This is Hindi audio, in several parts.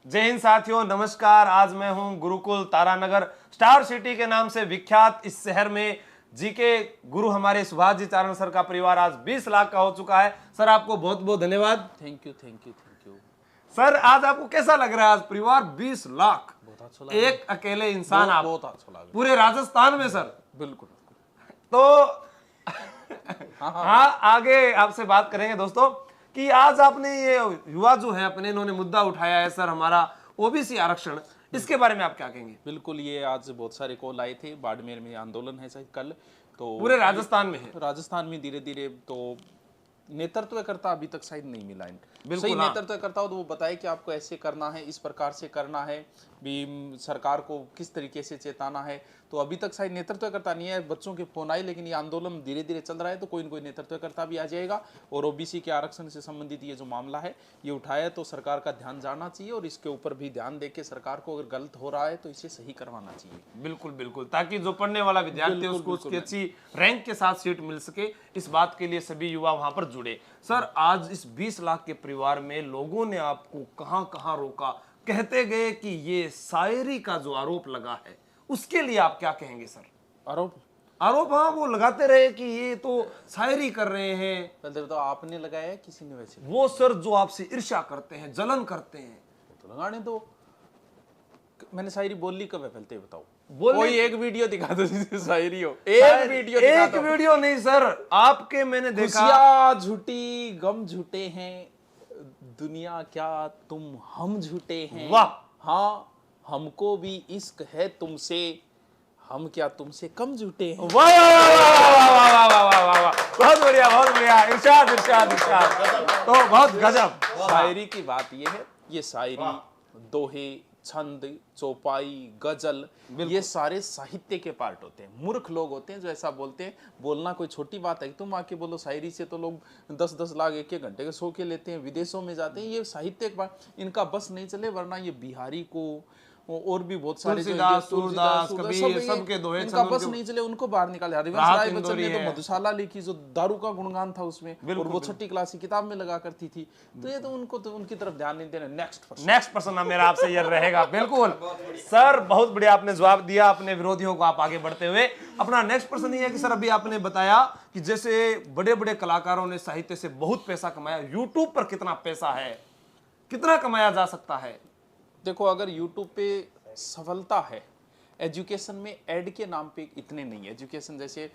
जय हिंद साथियों, नमस्कार। आज मैं हूं गुरुकुल तारानगर, स्टार सिटी के नाम से विख्यात इस शहर में। जीके गुरु हमारे सुभाष जी चारण सर का परिवार आज 20 लाख का हो चुका है। सर आपको बहुत बहुत धन्यवाद। Thank you thank you thank you. Sir आज आपको कैसा लग रहा है? आज परिवार 20 लाख, बहुत अच्छा लग एक अकेले इंसान, आप बहुत अच्छा लग रहा पूरे राजस्थान में सर। बिल्कुल। तो हाँ, आगे आपसे बात करेंगे दोस्तों कि आज आपने ये युवा जो है अपने, इन्होंने मुद्दा उठाया है सर, हमारा ओबीसी आरक्षण, इसके बारे में आप क्या कहेंगे? बिल्कुल, ये आज बहुत सारे कॉल आए थे। बाड़मेर में आंदोलन है शायद कल, तो पूरे राजस्थान में है। राजस्थान में धीरे धीरे तो नेतृत्वकर्ता अभी तक शायद नहीं मिला है। बिल्कुल, सही हाँ। नेतृत्वकर्ता हो तो वो बताए कि आपको ऐसे करना है, इस प्रकार से करना है, भी सरकार को किस तरीके से चेताना है। तो अभी तक शायद नेतृत्वकर्ता नहीं है। बच्चों के फोन आए, लेकिन ये आंदोलन धीरे धीरे चल रहा है तो कोई न कोई नेतृत्वकर्ता भी आ जाएगा। और ओबीसी के आरक्षण से संबंधित ये जो मामला है ये उठाया तो सरकार का ध्यान जाना चाहिए, और इसके ऊपर भी ध्यान देके सरकार को अगर गलत हो रहा है तो इसे सही करवाना चाहिए। बिल्कुल बिल्कुल, ताकि जो पढ़ने वाला विद्यार्थी है उसको उसकी अच्छी रैंक के साथ सीट मिल सके। इस बात के लिए सभी युवा वहां पर जुड़े। सर आज इस 20 लाख के परिवार में लोगों ने आपको कहां कहां रोका? कहते गए कि ये शायरी का जो आरोप लगा है उसके लिए आप क्या कहेंगे सर? आरोप हाँ, वो लगाते रहे कि ये तो शायरी कर रहे हैं। पहले तो आपने लगाया है, किसी ने वैसे वो सर जो आपसे ईर्ष्या करते हैं, जलन करते हैं। तो लगाने दो। मैंने शायरी बोली कब है पहले बताओ? बोलने- कोई एक वीडियो दिखा दो जिसमें शायरी हो। एक वीडियो दिखा एक दो। वीडियो नहीं सर, आपके मैंने देखा। खुशियां झूठी, गम झूठे हैं, दुनिया क्या तुम हम झूठे हैं। वाह। हाँ, हमको भी इश्क है तुमसे, हम क्या तुमसे कम झूठे हैं। वाह वाह वाह वाह वाह वाह वाह वाह वाह, बहुत बढ़िया बहुत बढ़िया। इरशाद इरशाद इरशाद, तो बहुत गजब। शायरी की बात ये है, ये शायरी, दोहे, छंद, चौपाई, गजल, ये सारे साहित्य के पार्ट होते हैं। मूर्ख लोग होते हैं जो ऐसा बोलते हैं। बोलना कोई छोटी बात है कि तुम आके बोलो शायरी से, तो लोग 10-10 लाख एक एक घंटे के सो के लेते हैं, विदेशों में जाते हैं। ये साहित्य के पार्ट इनका बस नहीं चले, वरना ये बिहारी को और भी बहुत सारे तुलसीदास, सूरदास, कबीर, सबके दोहे इनका छंद बस उनके- नहीं चले, उनको बाहर निकाले। हरिवंश राहत राय बच्चन इंदौरी ने तो है। मधुशाला लिखी जो दारू का गुणगान था उसमें, और बिल्कुल, वो छठी क्लास की किताब में लगा करती थी। तो ये तो उनको तो उनकी तरफ ध्यान नहीं देना। नेक्स्ट पर्सन मेरा आपसे ये रहेगा। बिल्कुल सर, बहुत बढ़िया आपने जवाब दिया अपने विरोधियों को आप आगे बढ़ते हुए। अपना नेक्स्ट पर्सन ये है कि सर अभी आपने बताया कि जैसे बड़े बड़े कलाकारों ने साहित्य से बहुत पैसा कमाया, यूट्यूब पर कितना पैसा है, कितना कमाया जा सकता है? देखो, अगर यूट्यूब पे सफलता है, एजुकेशन में ऐड के नाम पे इतने नहीं है। एजुकेशन जैसे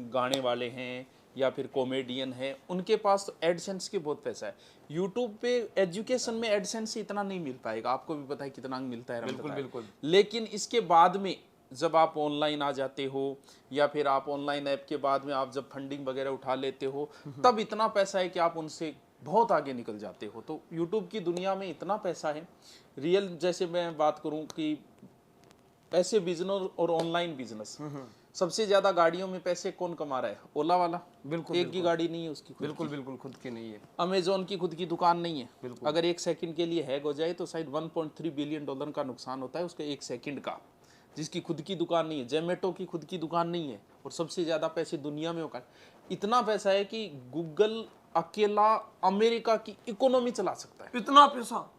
गाने वाले हैं या फिर कॉमेडियन है, उनके पास तो एडसेंस के बहुत पैसा है। यूट्यूब पे एजुकेशन में एडसेंस से इतना नहीं मिल पाएगा, आपको भी पता है कितना मिलता है। बिल्कुल बिल्कुल। लेकिन इसके बाद में जब आप ऑनलाइन आ जाते हो, या फिर आप ऑनलाइन ऐप के बाद में आप जब फंडिंग वगैरह उठा लेते हो, तब इतना पैसा है कि आप उनसे बहुत आगे निकल जाते हो। तो यूट्यूब की दुनिया में इतना पैसा है। रियल जैसे मैं बात करूं कि पैसे बिजनेस और ऑनलाइन बिजनेस, सबसे ज्यादा गाड़ियों में पैसे कौन कमा रहा है? ओला वाला। बिल्कुल, एक की गाड़ी नहीं है उसकी, बिल्कुल बिल्कुल खुद की नहीं है। अमेजोन की खुद की दुकान नहीं है। अगर एक सेकंड के लिए हैक हो जाए तो शायद 1.3 बिलियन डॉलर का नुकसान होता है उसके एक सेकंड का, जिसकी खुद की दुकान नहीं है। जोमेटो की खुद की दुकान नहीं है, और सबसे ज्यादा पैसे दुनिया में होगा। इतना पैसा है कि गूगल अकेला अमेरिका की इकोनॉमी चला सकता है। इतना पैसा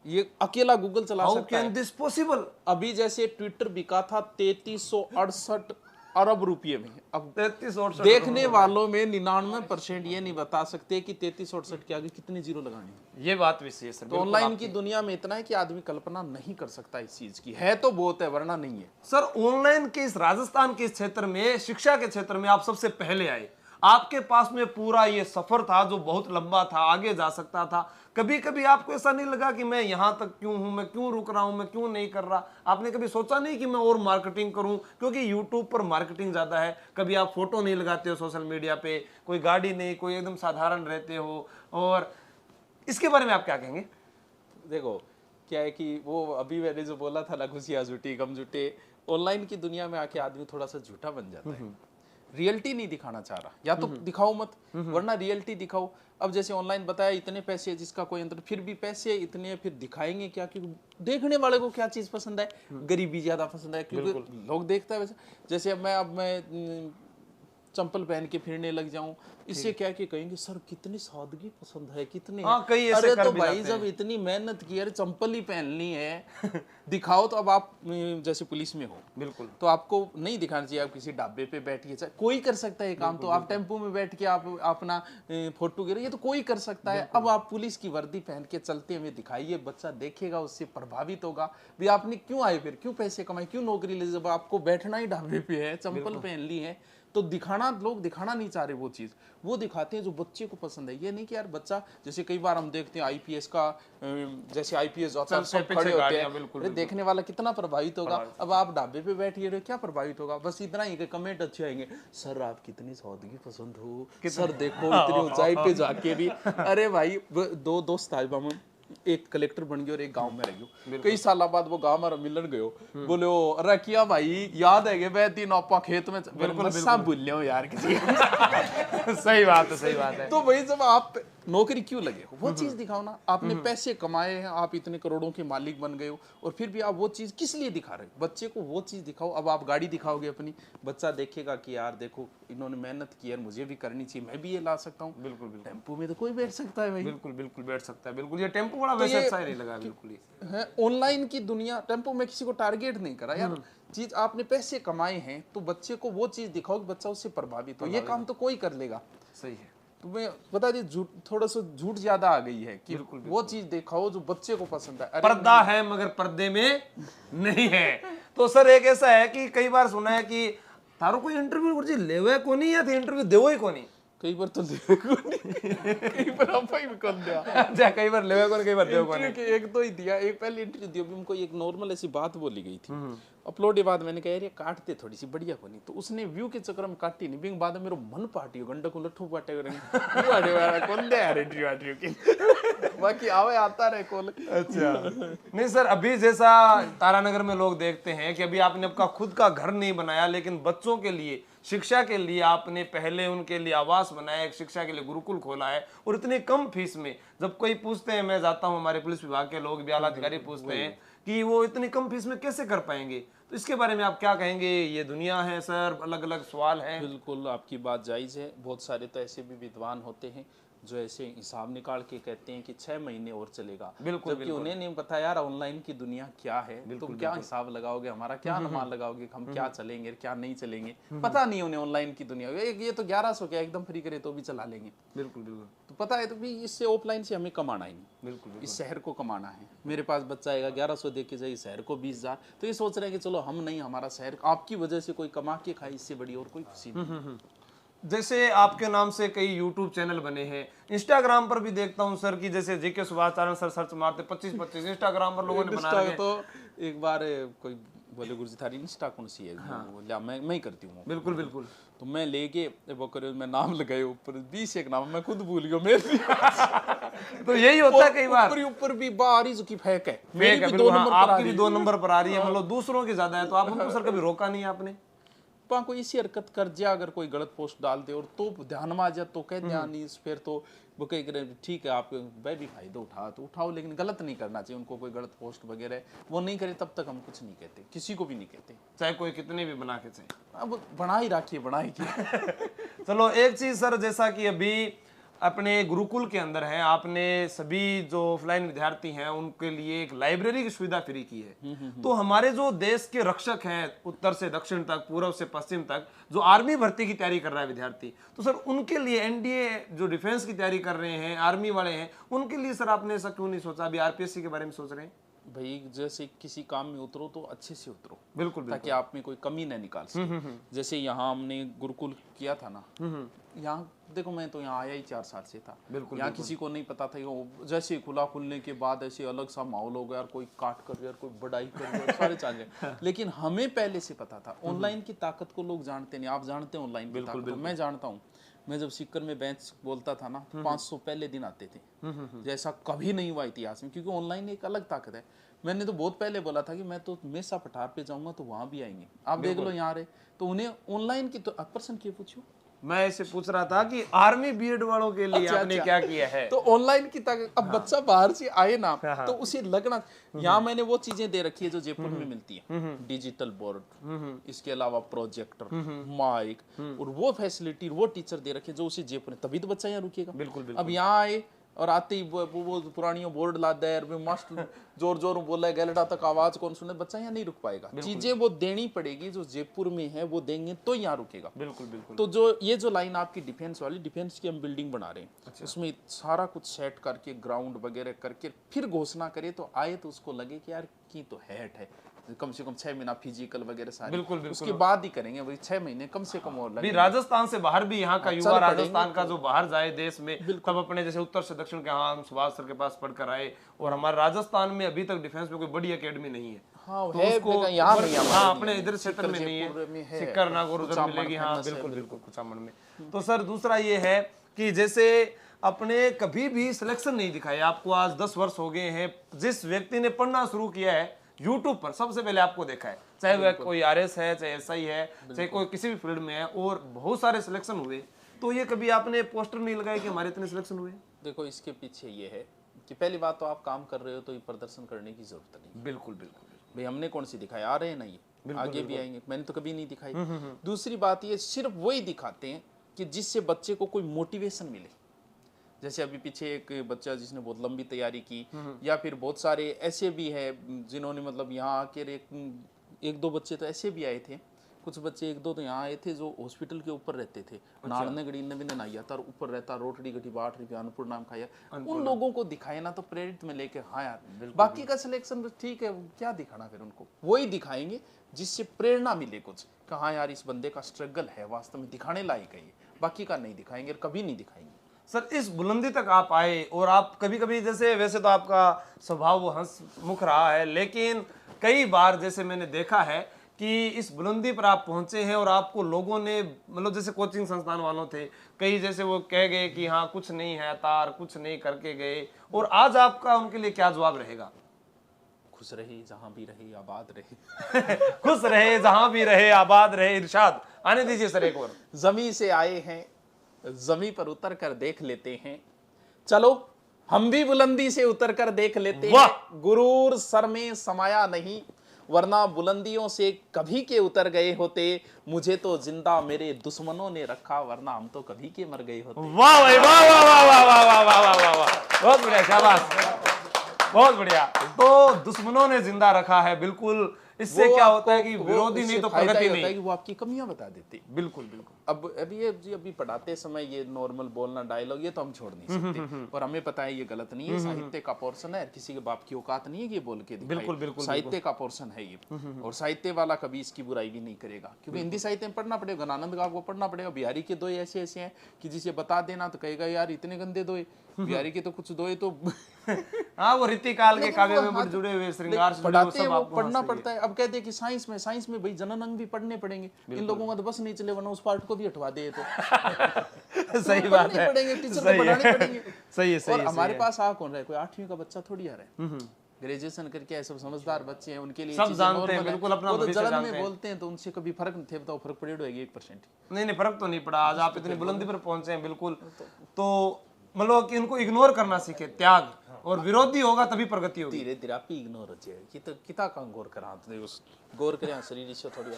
ये अकेला गूगल चला हाउ सकता है। Can this possible? अभी जैसे ट्विटर बिका था 3368 अरब रुपये में। अब 33 देखने वालों में 99% ये नहीं बता सकते कि 3368 के आगे कितने जीरो लगाने हैं। ये बात भी सही है सर। तो ऑनलाइन की दुनिया में इतना है कि आदमी कल्पना नहीं कर सकता इस चीज की। है तो बहुत है, वरना नहीं है। सर ऑनलाइन के इस राजस्थान के इस क्षेत्र में, शिक्षा के क्षेत्र में आप सबसे पहले आए। आपके पास में पूरा ये सफर था जो बहुत लंबा था, आगे जा सकता था। कभी कभी आपको ऐसा नहीं लगा कि मैं यहाँ तक क्यों हूं, मैं क्यों रुक रहा हूं, मैं क्यों नहीं कर रहा? आपने कभी सोचा नहीं कि मैं और मार्केटिंग करूं? क्योंकि यूट्यूब पर मार्केटिंग ज्यादा है। कभी आप फोटो नहीं लगाते हो सोशल मीडिया पे, कोई गाड़ी नहीं, कोई एकदम साधारण रहते हो। और इसके बारे में आप क्या कहेंगे? देखो क्या है कि वो अभी मैंने जो बोला था ना, खुशियां झूठी गम झूठे, ऑनलाइन की दुनिया में आके आदमी थोड़ा सा झूठा बन जाता है। रियलिटी नहीं दिखाना चाह रहा, या तो दिखाओ मत, वरना रियलिटी दिखाओ। अब जैसे ऑनलाइन बताया इतने पैसे जिसका कोई अंतर, फिर भी पैसे इतने, फिर दिखाएंगे क्या? क्योंकि देखने वाले को क्या चीज पसंद है? गरीबी ज्यादा पसंद है, क्योंकि लोग देखता है वैसे। जैसे अब मैं चंपल पहन के फिरने लग जाऊं, इससे क्या कि कहेंगे सर कितनी सादगी पसंद है, कितने हाँ, कई ऐसे अरे कर तो भी भाई जाते जब इतनी मेहनत की, अरे चंपल ही पहननी है दिखाओ। तो अब आप जैसे पुलिस में हो, बिल्कुल तो आपको नहीं दिखाना चाहिए आप किसी ढाबे पे बैठिए, चाहे कोई कर सकता है ये काम, तो आप टेम्पो में बैठ के आप अपना फोटो गिरे, ये तो कोई कर सकता है। अब आप पुलिस की वर्दी पहन के चलते हुए दिखाइए, बच्चा देखेगा, उससे प्रभावित होगा भी आपने क्यों आए, फिर क्यों पैसे कमाए, क्यों नौकरी ले, जब आपको बैठना ही ढाबे पे है, चंपल पहन ली है। तो दिखाना, लोग दिखाना नहीं चाह रहे वो चीज, वो दिखाते हैं जो बच्चे को पसंद है। ये नहीं कि यार बच्चा, जैसे कई बार हम देखते हैं आईपीएस का, जैसे आईपीएस होता है, सब खड़े होते हैं, अरे देखने वाला कितना प्रभावित होगा। अब आप ढाबे पे बैठिए रहे, क्या प्रभावित होगा, बस इतना ही कि कमेंट अच्छे आएंगे, सर आप कितनी सादगी पसंद हो, सर देखो इतनी ऊंचाई पे जाके भी। अरे भाई, दो दोस्त आए, एक कलेक्टर बन गयो और एक गांव में रह गयो, कई साल बाद वो गांव में मिलन गयो, बोले ओ अरे किया भाई याद है कि मैं तीन आपा खेत में, बिल्कुल सब भूल लियो यार किसी सही बात है, सही बात है। तो भाई जब आप नौकरी क्यों लगे हो, वो चीज दिखाओ ना। आपने पैसे कमाए हैं, आप इतने करोड़ों के मालिक बन गए हो, और फिर भी आप वो चीज किस लिए दिखा रहे हो, बच्चे को वो चीज दिखाओ। अब आप गाड़ी दिखाओगे अपनी, बच्चा देखेगा कि यार देखो इन्होंने मेहनत की है, मुझे भी करनी चाहिए, मैं भी ये ला सकता हूँ। बिल्कुल टेम्पो में तो कोई बैठ सकता है भाई, बिल्कुल बिल्कुल बैठ सकता है, बिल्कुल। ये टेम्पो बड़ा वैसे अच्छा ही नहीं लगा, बिल्कुल ही है ऑनलाइन की दुनिया। टेम्पो में किसी को टारगेट नहीं करा यार, चीज आपने पैसे कमाए हैं तो बच्चे को वो चीज दिखाओ कि बच्चा उससे प्रभावित हो। ये काम तो कोई कर लेगा, सही है। तुम्हें बता दी, झूठ थोड़ा सा झूठ ज्यादा आ गई है कि वो चीज दिखाओ जो बच्चे को पसंद है। अरे पर्दा है मगर पर्दे में नहीं है। तो सर एक ऐसा है कि कई बार सुना है कि थारो कोई इंटरव्यू लेवे को नहीं या इंटरव्यू देवो ही को नहीं। कई बार तो लेवे को नहीं, कई बार आप ही कर दिया। अच्छा, कई बार लेवे को नहीं, कई बार देवो को नहीं। एक तो ही दिया, एक पहले इंटरव्यू दिया, उनको एक नॉर्मल ऐसी बात बोली गई थी, अपलोड के बाद मैंने कहा यार ये काटते थोड़ी सी बढ़िया को नहीं, तो उसने व्यू के चक्कर में काटी नहीं, बिंग बाद में मेरा मन पार्टी गंडा को लट्ठू पाटे करेंगे कौन दे यार इंटरव्यू की बाकी आवे आता रहे कॉल। अच्छा नहीं सर, अभी जैसा तारानगर में लोग देखते हैं कि अभी आपने आपका खुद का घर नहीं बनाया, लेकिन बच्चों के लिए शिक्षा के लिए आपने पहले उनके लिए आवास बनाया, एक शिक्षा के लिए गुरुकुल खोला है, और इतनी कम फीस में। जब कोई पूछते हैं, मैं जाता हूं, हमारे पुलिस विभाग के लोग भी, आला अधिकारी पूछते हैं कि वो इतनी कम फीस में कैसे कर पाएंगे, तो इसके बारे में आप क्या कहेंगे? ये दुनिया है सर, अलग अलग सवाल हैं। बिल्कुल आपकी बात जायज है। बहुत सारे तो ऐसे भी विद्वान होते हैं जो ऐसे हिसाब निकाल के कहते हैं कि 6 महीने और चलेगा, बिल्कुल, जबकि उन्हें नहीं पता यार ऑनलाइन की दुनिया क्या है, तुम क्या हिसाब लगाओगे, हमारा क्या अनुमान लगाओगे, हम क्या चलेंगे क्या नहीं चलेंगे, पता नहीं उन्हें ऑनलाइन की दुनिया। ये तो 1100 क्या एकदम फ्री करे तो भी चला लेंगे, बिल्कुल बिल्कुल। तो पता है तो भी इससे ऑफलाइन से हमें कमाना ही नहीं, बिल्कुल इस शहर को कमाना है। मेरे पास बच्चा आएगा 1100 दे के जाए, शहर को 20,000, तो ये सोच रहे हैं कि चलो हम नहीं, हमारा शहर आपकी वजह से कोई कमा के खाए, इससे बड़ी और कोई खुशी नहीं। जैसे आपके नाम से कई यूट्यूब चैनल बने हैं, इंस्टाग्राम पर भी देखता हूं सर कि जैसे जीके सुभाष चारण सर सर्च मारते 25-25 इंस्टाग्राम पर लोगों ने बना रखे हैं। तो एक बार कोई बोले गुरुजी थारी इंस्टा कौन सी है, बोले मैं ही करती हूँ। बिल्कुल बिल्कुल। तो मैं लेके वो करे, मैं नाम लगाए ऊपर 20 एक नाम, मैं खुद भूल गया मेरे तो यही होता है कई बार, ऊपर भी बारिश की फेंक है, फेक है बिल्कुल। हाँ, आपकी भी 2 नंबर पर आ रही है, मतलब दूसरों की ज्यादा है, तो आप उनको सर कभी रोका नहीं आपने? कोई इसी हरकत कर जा, अगर कोई गलत पोस्ट डाल दे और तो ध्यान में आ जाए तो कह ध्यान नहीं, फिर तो वो कह करे ठीक है आप वह भी फायदा उठा तो उठाओ, लेकिन गलत नहीं करना चाहिए। उनको कोई गलत पोस्ट वगैरह वो नहीं करे तब तक हम कुछ नहीं कहते, किसी को भी नहीं कहते, चाहे कोई कितने भी बना के चाहे। अब बना ही रखिए, बना ही किया। चलो एक चीज सर, जैसा कि अभी अपने गुरुकुल के अंदर है, आपने सभी जो ऑफलाइन विद्यार्थी हैं उनके लिए एक लाइब्रेरी की सुविधा फ्री की है। तो हमारे जो देश के रक्षक हैं, उत्तर से दक्षिण तक, पूर्व से पश्चिम तक, जो आर्मी भर्ती की तैयारी कर रहा है विद्यार्थी, तो सर उनके लिए एनडीए जो डिफेंस की तैयारी कर रहे हैं, आर्मी वाले हैं, उनके लिए सर आपने ऐसा क्यों नहीं सोचा? अभी आरपीएससी के बारे में सोच रहे हैं? भाई जैसे किसी काम में उतरो तो अच्छे से उतरो, बिल्कुल ताकि आप में कोई कमी न निकाल सके। जैसे यहाँ हमने गुरुकुल किया था ना, यहाँ देखो मैं तो यहाँ आया ही 4 साल से था, यहाँ किसी को नहीं पता था। जैसे खुला, खुलने के बाद ऐसे अलग सा माहौल हो गया, यार कोई काट कर यार कोई बढ़ाई कर सारे चाल गए। लेकिन हमें पहले से पता था, ऑनलाइन की ताकत को लोग जानते नहीं, आप जानते हैं ऑनलाइन की ताकत, मैं जानता हूँ। मैं जब सीकर में बेंच बोलता था ना, 500 पहले दिन आते थे, जैसा कभी नहीं हुआ इतिहास में, क्योंकि ऑनलाइन एक अलग ताकत है। मैंने तो बहुत पहले बोला था कि मैं तो हमेशा पठार पे जाऊंगा तो वहां भी आएंगे, आप देख लो यहाँ रहे, तो उन्हें ऑनलाइन की तो पर्सन की पूछो, मैं इसे पूछ रहा था कि आर्मी बीएड वालों के लिए आपने क्या किया है? तो ऑनलाइन की तक अब बच्चा बाहर से आए ना तो उसे लगना, यहाँ मैंने वो चीजें दे रखी है जो जयपुर में मिलती है, डिजिटल बोर्ड, इसके अलावा प्रोजेक्टर, माइक, और वो फैसिलिटी वो टीचर दे रखे जो उसे जयपुर में, तभी तो बच्चा यहाँ रुकेगा। बिल्कुल अब यहाँ आए और आते ही वो पुरानी बोर्ड ला दे और मस्त जोर जोर बोला है गैलेटा तक आवाज कौन सुने, बच्चा यहाँ नहीं रुक पाएगा। चीजें वो देनी पड़ेगी जो जयपुर में है, वो देंगे तो यहाँ रुकेगा। बिल्कुल बिल्कुल। तो जो ये जो लाइन आपकी डिफेंस वाली, डिफेंस की हम बिल्डिंग बना रहे हैं, उसमें सारा कुछ सेट करके ग्राउंड वगैरह करके फिर घोषणा करे तो आए तो उसको लगे कि यार की तो है कम से कम 6 महीना फिजिकल वगैरह सारे, बिल्कुल उसके बाद ही करेंगे वही 6 महीने कम से कम और भी। राजस्थान से बाहर भी यहाँ का युवा राजस्थान का जो बाहर जाए देश में, तब अपने जैसे उत्तर से दक्षिण के, हाँ हम सुभाष सर के पास पढ़कर आए, और हमारे राजस्थान में अभी तक डिफेंस में कोई बड़ी एकेडमी नहीं है। हाँ, तो है उसको यहाँ नहीं, हाँ अपने इधर क्षेत्र में नहीं जयपुर में है, है। सिक्कर नागौर उधर कुचामन मिलेगी। हाँ फेमस है, बिल्कुल बिल्कुल कुचामन में। तो सर दूसरा ये है कि जैसे अपने कभी भी सिलेक्शन नहीं दिखाया, आपको आज 10 वर्ष हो गए हैं, जिस व्यक्ति ने पढ़ना शुरू किया है यूट्यूब पर सबसे पहले आपको देखा है, चाहे वह कोई आरएस है, चाहे एसआई है, चाहे कोई किसी भी फील्ड में है, और बहुत सारे सिलेक्शन हुए, तो ये कभी आपने पोस्टर नहीं लगाया कि हमारे इतने सिलेक्शन हुए? देखो इसके पीछे ये है कि पहली बात तो आप काम कर रहे हो तो ये प्रदर्शन करने की जरूरत नहीं। बिल्कुल बिल्कुल भाई हमने कौन सी दिखाई, आ रहे हैं ना ये आगे भी आएंगे, मैंने तो कभी नहीं दिखाई। दूसरी बात ये सिर्फ वही दिखाते हैं कि जिससे बच्चे को कोई मोटिवेशन मिले। जैसे अभी पीछे एक बच्चा जिसने बहुत लंबी तैयारी की, या फिर बहुत सारे ऐसे भी हैं जिन्होंने मतलब यहाँ आकर एक दो बच्चे तो ऐसे भी आए थे, कुछ बच्चे एक दो तो यहाँ आए थे जो हॉस्पिटल के ऊपर रहते थे, नाड़ने गड़ी ने भी नहाया था, ऊपर रहता रोटड़ी गटी 8 रुपये अन्नपूर्ण नाम खाया, उन लोगों को दिखाए ना तो प्रेरित में लेके, हाँ यार बाकी का सिलेक्शन ठीक है, क्या दिखाना फिर उनको, वही दिखाएंगे जिससे प्रेरणा मिले कुछ, हाँ यार इस बंदे का स्ट्रगल है वास्तव में दिखाने लायक है, बाकी का नहीं दिखाएंगे और कभी नहीं दिखाएंगे। सर इस बुलंदी तक आप आए, और आप कभी कभी जैसे, वैसे तो आपका स्वभाव वो हंसमुख रहा है, लेकिन कई बार जैसे मैंने देखा है कि इस बुलंदी पर आप पहुंचे हैं और आपको लोगों ने, मतलब जैसे कोचिंग संस्थान वालों थे कई, जैसे वो कह गए कि हाँ कुछ नहीं है तार, कुछ नहीं करके गए, और आज आपका उनके लिए क्या जवाब रहेगा? खुश रहे जहां भी रहे आबाद रहे खुश रहे जहां भी रहे आबाद रहे। इरशाद आने दीजिए सर एक और। जमी से आए हैं जमी पर उतर कर देख लेते हैं, चलो हम भी बुलंदी से उतर कर देख लेते हैं, गुरूर सर में समाया नहीं वरना बुलंदियों से कभी के उतर गए होते, मुझे तो जिंदा मेरे दुश्मनों ने रखा वरना हम तो कभी के मर गए होते। वाह भाई वाह वाह वाह वाह वाह वाह वाह वाह वाह वाह, बहुत बढ़िया, शाबाश, बहुत बढ़िया। तो दुश्मनों ने जिंदा रखा है, बिल्कुल। इससे क्या होता है कि विरोधी नहीं तो प्रगति नहीं, वो आपकी कमियां बता देते। बिल्कुल बिल्कुल। अभी पढ़ाते समय ये नॉर्मल बोलना डायलॉग ये तो हम छोड़ नहीं सकते, और हमें पता है ये गलत नहीं है, साहित्य का पोर्शन है, किसी के बाप की औकात नहीं है कि ये बोल के दिखाए। बिल्कुल बिल्कुल साहित्य का पोर्शन है ये, और साहित्य वाला कभी इसकी बुराई भी नहीं करेगा, क्योंकि हिंदी साहित्य में पढ़ना पड़ेगा, घनानंद का आपको पढ़ना पड़ेगा। बिहारी के दो ऐसे ऐसे हैं कि जिसे बता देना तो कहेगा यार इतने गंदे दोए, बिहारी के तो कुछ दोए तो हाँ वो रीति काल के काव्य में जुड़े हुए श्रृंगार से पढ़ाते हैं, वो पढ़ना पड़ता है। अब कहते हैं कि साइंस में भाई जनन अंग भी पढ़ने पड़ेंगे, इन लोगों का तो बस नहीं चले, वरना उस पार्ट को भी हटवा दे तो सही बात है, पढ़ेंगे, टीचर को पढ़ाने पड़ेंगे। सही है, सही और है। हमारे पास आ कौन रहा है, कोई 8वीं का बच्चा थोड़ी आ रहा है, ग्रेजुएशन करके ऐसे समझदार बच्चे हैं, उनके लिए सब जानते हैं, बिल्कुल अपना वो तो भविष्य जलन जानते में हैं। बोलते हैं, तो उनसे कभी फर्क नहीं थे, बताओ फर्क पड़ेगा 1%। नहीं नहीं फर्क तो नहीं पड़ा, आज आप इतनी बुलंदी पर पहुंचे हैं, बिल्कुल। तो मतलब कि उनको इग्नोर करना सीखे, त्याग, और विरोधी होगा तभी प्रगति होगी। धीरे धीरे आप ही इग्नोर हो जाएगा, तो किता का गौर करा तो उस गौर करें शरीर से थोड़ी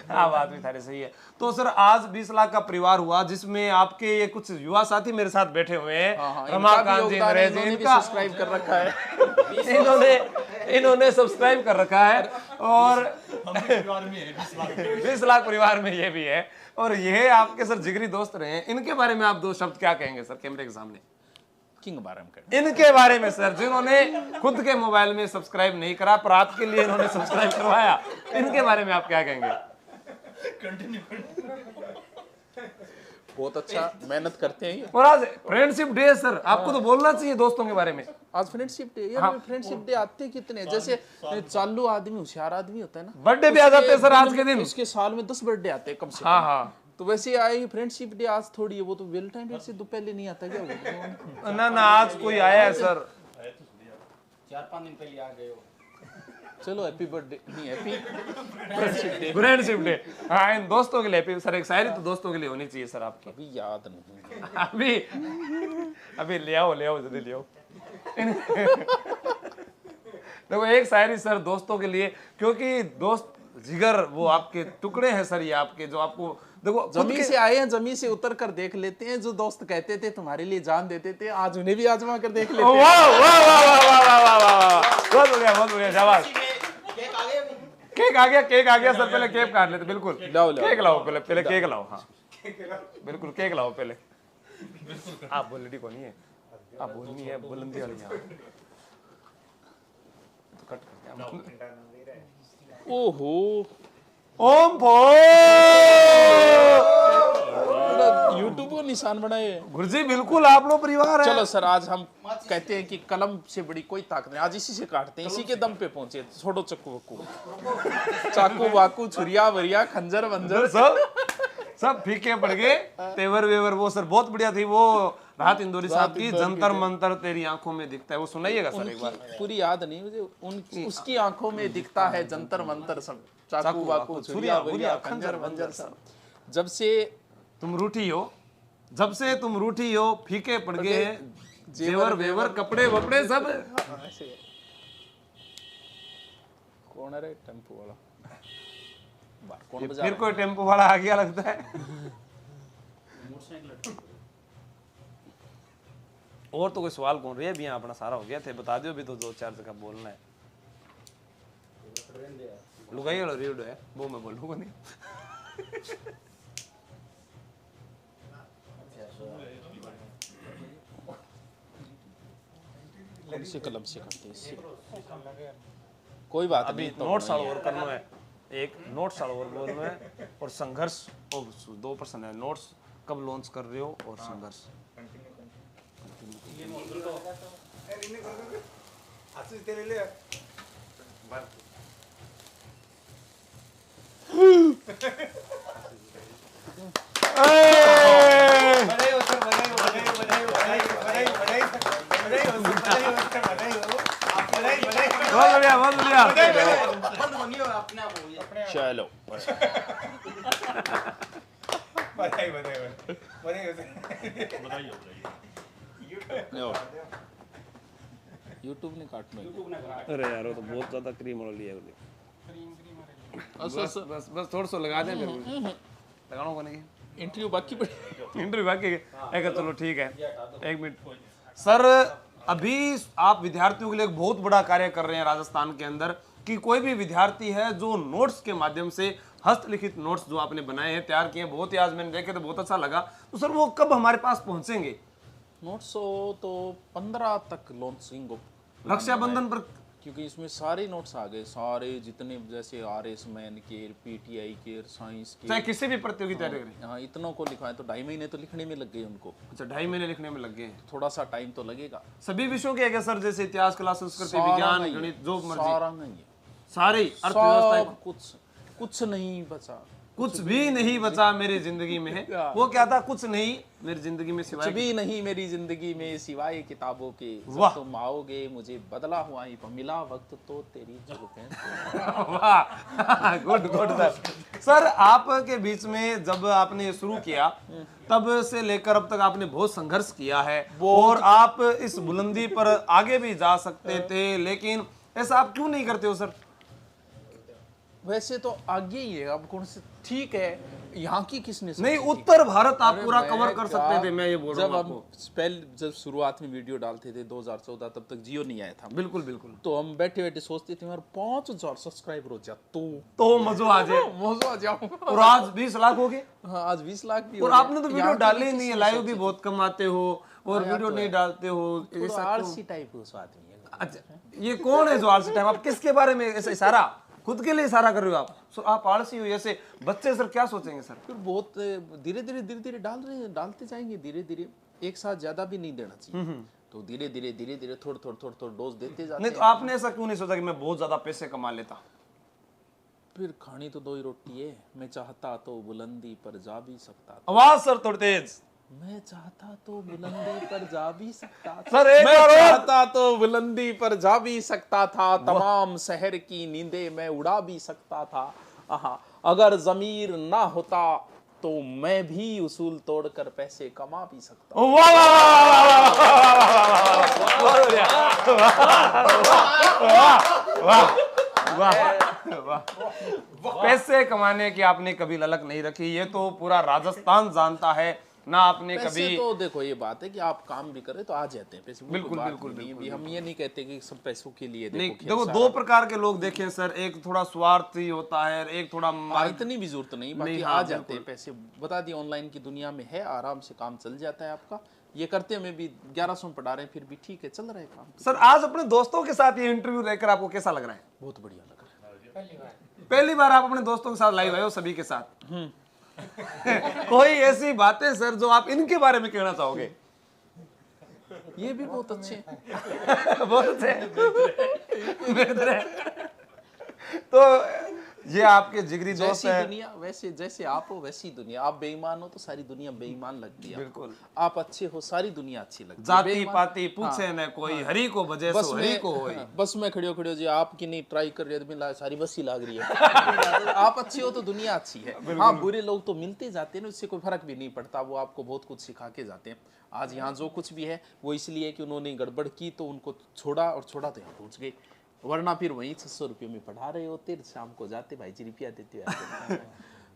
हाँ बात भी थारी सही है। तो सर आज 20 लाख का परिवार हुआ, जिसमें आपके ये कुछ युवा साथी मेरे साथ बैठे हुए हैं, रमाकांत जी, नरेश जी, इनका सब्सक्राइब कर रखा है, इन्होंने सब्सक्राइब कर रखा है, और 20 लाख परिवार में ये भी है, और ये आपके सर जिगरी दोस्त रहे हैं। इनके बारे में आप 2 शब्द क्या कहेंगे सर कैमरे के सामने? किंग बारे में करना। इनके बारे में सर, जिन्होंने खुद के मोबाइल में सब्सक्राइब नहीं करा पर आपके लिए इन्होंने सब्सक्राइब करवाया, इनके बारे में आप क्या कहेंगे? बहुत अच्छा मेहनत करते हैं ये। और आज फ्रेंडशिप डे है सर, आपको तो बोलना चाहिए दोस्तों के बारे में। आज फ्रेंडशिप डे यार, फ्रेंडशिप डे आते कितने, जैसे चालू आदमी होशियार आदमी होता है ना, बर्थडे भी आ जाते हैं सर आज के दिन, उसके साल में 10 बर्थडे आते हैं कम से कम। हाँ हाँ, तो वैसे आए फ्रेंडशिप डे आज थोड़ी है, वो तो वैलेंटाइन डे से दो पहले नहीं आता क्या वो? ना ना आज कोई आया है सर, 4-5 दिन पहले आ गए हो। चलो हैप्पी बर्थडे नहीं, happy friendship day. Friendship day. हाँ, इन दोस्तों के लिए हैप्पी। सर एक शायरी तो दोस्तों के लिए होनी चाहिए सर आपकी। अभी याद नहीं। अभी ले आओ जल्दी ले आओ। देखो एक शायरी सर दोस्तों के लिए, क्योंकि दोस्त जिगर वो आपके टुकड़े हैं सर, ये आपके जो आपको देखो खुद जमीन से आए हैं, जमीन से उतर कर देख लेते हैं। जो दोस्त कहते थे तुम्हारे लिए जान देते थे, आज उन्हें भी आजमा कर देख लेते हैं। वाह वाह वाह वाह वाह वाह वाह वाह, बहुत बढ़िया शाबाश। केक आ गया सर, पहले केक काट लेते। बिल्कुल लाओ। केक लाओ, पहले केक लाओ। हाँ बिल्कुल केक लाओ पहले। आप बोलनी को नहीं है, आप बोलनी है बुलंदी वाली। यहाँ तो कट करते हैं। ओहो, ओम भो यूट्यूब को निशान बनाए। गुरुजी बिल्कुल आप लोग परिवार है। चलो सर, आज हम कहते हैं कि कलम से बड़ी कोई ताकत नहीं, आज इसी से काटते हैं, इसी के दम पे पहुंचे। छोड़ो चक्कू वक्कू, चाकू वाकू, छुरिया वरिया, खंजर वंजर सब फीके पड़ गए। तेवर वेवर वो सर बहुत बढ़िया थी वो, राहत इंदौरी साहब की जंतर मंतर तेरी आंखों में दिखता है, वो सुनाइएगा सर एक बार। पूरी याद नहीं मुझे। उसकी आंखों में दिखता है जंतर मंतर सब, चाकू वाकू, छुरिया वरिया, खंजर वंजर सब। जब से तुम रूठी हो, जब से तुम रूठी हो, फीके पड़ गए हैं जेवर वेवर, कपड़े वपड़े सब। कौन है रे टेम्पो वाला? कौन फिर कोई टेम्पो वाला आ गया लगता है। और तो कोई सवाल कौन रही है? अभी यहाँ अपना सारा हो गया थे, बता दियो। अभी तो 2-4 जगह बोलना है। लुगाई वाला रेड है वो, मैं बोलूँगा नहीं। कौन सी कलम से करते हैं? कोई बात अभी नहीं, नोट्स और करना है, एक नोट्स और बोलना है। और संघर्ष 2% है। नोट्स कब लॉन्च कर रहे हो और संघर्ष। बहुत बढ़िया। चलो यूट्यूब ने काटना। अरे यार वो तो बहुत ज्यादा क्रीम वाला लिया है। बस थोड़ा सा लगा दें, लगाना होगा नहीं। इंटरव्यू बाकी पड़ी, इंटरव्यू बाकी है। चलो ठीक है, 1 मिनट सर। अभी आप विद्यार्थियों के लिए एक बहुत बड़ा कार्य कर रहे हैं राजस्थान के अंदर, कि कोई भी विद्यार्थी है जो नोट्स के माध्यम से, हस्तलिखित नोट्स जो आपने बनाए हैं, तैयार किए हैं, बहुत ही आज मैंने देखे तो बहुत अच्छा लगा। तो सर वो कब हमारे पास पहुंचेंगे? नोट्स तो 15 तक लॉन्चिंग रक्षाबंधन पर, क्योंकि इसमें सारे नोट्स आ गए, सारे जितने, जैसे RS मैन के, PTI के, साइंस के, चाहे किसी भी प्रतियोगिता करें। हाँ इतनों को लिखवाए तो 2.5 महीने तो लिखने में लग गए उनको। अच्छा 2.5 महीने लिखने में लग गए हैं। थोड़ा सा टाइम तो लगेगा। सभी विषयों के है सर, जैसे इतिहास, कला, संस्कृति, विज्ञान, गणित, जो मर्जी सारा नहीं है, सारे अर्थव्यवस्था, कुछ नहीं बचा, कुछ भी नहीं बचा मेरी जिंदगी में। वो क्या था? कुछ नहीं मेरी जिंदगी में सिवाय, कुछ भी नहीं मेरी जिंदगी में सिवाय किताबों के। वाह। जब तुम आओगे मुझे बदला हुआ ही मिला वक्त तो तेरी जुल्फें। वाह गुड सर। सर आपके बीच में जब आपने शुरू किया तब से लेकर अब तक आपने बहुत संघर्ष किया है, और आप इस बुलंदी पर आगे भी जा सकते थे, लेकिन ऐसा आप क्यों नहीं करते हो सर? वैसे तो आगे ही है, अब कौन से, ठीक है यहाँ की किसने नहीं, उत्तर भारत आप पूरा अरे कवर मैं कर क्या- सकते थे, मैं ये बोल रहा जब हूँ हम आपको। पहले जब शुरुआत में वीडियो डालते थे 2014, तब तक जियो नहीं आया था। बिल्कुल बिल्कुल। तो हम बैठे बैठे सोचते थे यार 5000 सब्सक्राइबर हो जा तो मजो आ जाए। मौजूद आ जाओ। और आज 20 लाख हो गए, हाँ आज 20 लाख भी और हो गए। आपने तो वीडियो यहाँ की डाली किसी नहीं है, ने लाइव सोची भी थी। बहुत कम आते हो और वीडियो नहीं डालते हो, थोड़ा ऐसा क्यों? आलसी टाइप उस आदमी है। अच्छा ये कौन है जो आलसी टाइम? आप किसके बारे में ऐसा इशारा, खुद के लिए इशारा कर रहे हो आप? सो आप आलसी हो जैसे बच्चे, सर क्या सोचेंगे सर? फिर बहुत धीरे धीरे डालते जाएंगे, धीरे धीरे एक साथ ज्यादा भी नहीं देना चाहिए। तो धीरे धीरे थोड़ा डोज देते जाते नहीं तो आपने ऐसा क्यों नहीं सोचा कि मैं बहुत ज्यादा पैसे कमा लेता? फिर खानी तो 2 ही रोटी है, मैं चाहता तो बुलंदी पर जा भी सकता था। आवाज सर थोड़ी तेज। मैं चाहता तो बुलंदी पर जा भी सकता था। सर, एक मैं बार और। चाहता तो बुलंदी पर जा भी सकता था, तमाम शहर की नींदें मैं उड़ा भी सकता था। आहा, अगर जमीर ना होता तो मैं भी उसूल तोड़कर पैसे कमा भी सकता। वाह वाह वाह वाह वाह वाह वाह वाह, बहुत बढ़िया। वाह वाह वाह। पैसे कमाने की आपने कभी ललक नहीं रखी, ये तो पूरा राजस्थान जानता है ना। आपने पैसे कभी तो देखो, ये बात है कि आप काम भी करें तो आ जाते हैं पैसे, वो बिल्कुल, कोई बात बिल्कुल, नहीं है। बिल्कुल, भी हम ये नहीं कहते कि सब पैसों के लिए नहीं, देखो देखो दो प्रकार के लोग देखें सर, एक थोड़ा स्वार्थी होता है, एक थोड़ा इतनी भी जरूरत नहीं, बाकी हाँ, आ जाते हैं पैसे। बता दिए ऑनलाइन की दुनिया में है, आराम से काम चल जाता है आपका। ये करते में भी 1100 में पढ़ा रहे हैं, फिर भी ठीक है, चल रहा है काम। सर, आज अपने दोस्तों के साथ ये इंटरव्यू लेकर आपको कैसा लग रहा है? बहुत बढ़िया लग रहा है। पहली बार आप अपने दोस्तों के साथ लाइव आए हो, सभी के साथ। कोई ऐसी बातें सर जो आप इनके बारे में कहना चाहोगे? ये भी बहुत अच्छे हैं। बहुत अच्छे बेहतर है। तो ये आपके जिगरी दोस्त जैसी है। दुनिया वैसे, जैसे आप हो वैसी दुनिया। आप बेईमान हो तो सारी दुनिया बेईमान लगती है। बिल्कुल। आप अच्छे हो, सारी दुनिया अच्छी लगती है। जाति बेईमान- पाति पूछे न कोई, हरी को बजे बस सो हरी में को होई। बस में खड़े हो जी, आपकी नहीं ट्राई कर रहे हो, सारी बस ही लाग रही है। आप अच्छे हो तो दुनिया अच्छी है। हाँ, बुरे लोग तो मिलते जाते हैं ना, उससे कोई फर्क भी नहीं पड़ता। वो आपको बहुत कुछ सिखा के जाते हैं। आज यहाँ जो कुछ भी है वो इसलिए कि उन्होंने गड़बड़ की तो उनको छोड़ा, और छोड़ा तो यहाँ पहुँच गए। वरना फिर वहीं 600 रुपये में पढ़ा रहे होते, शाम को जाते, भाई जी रुपया देते आते।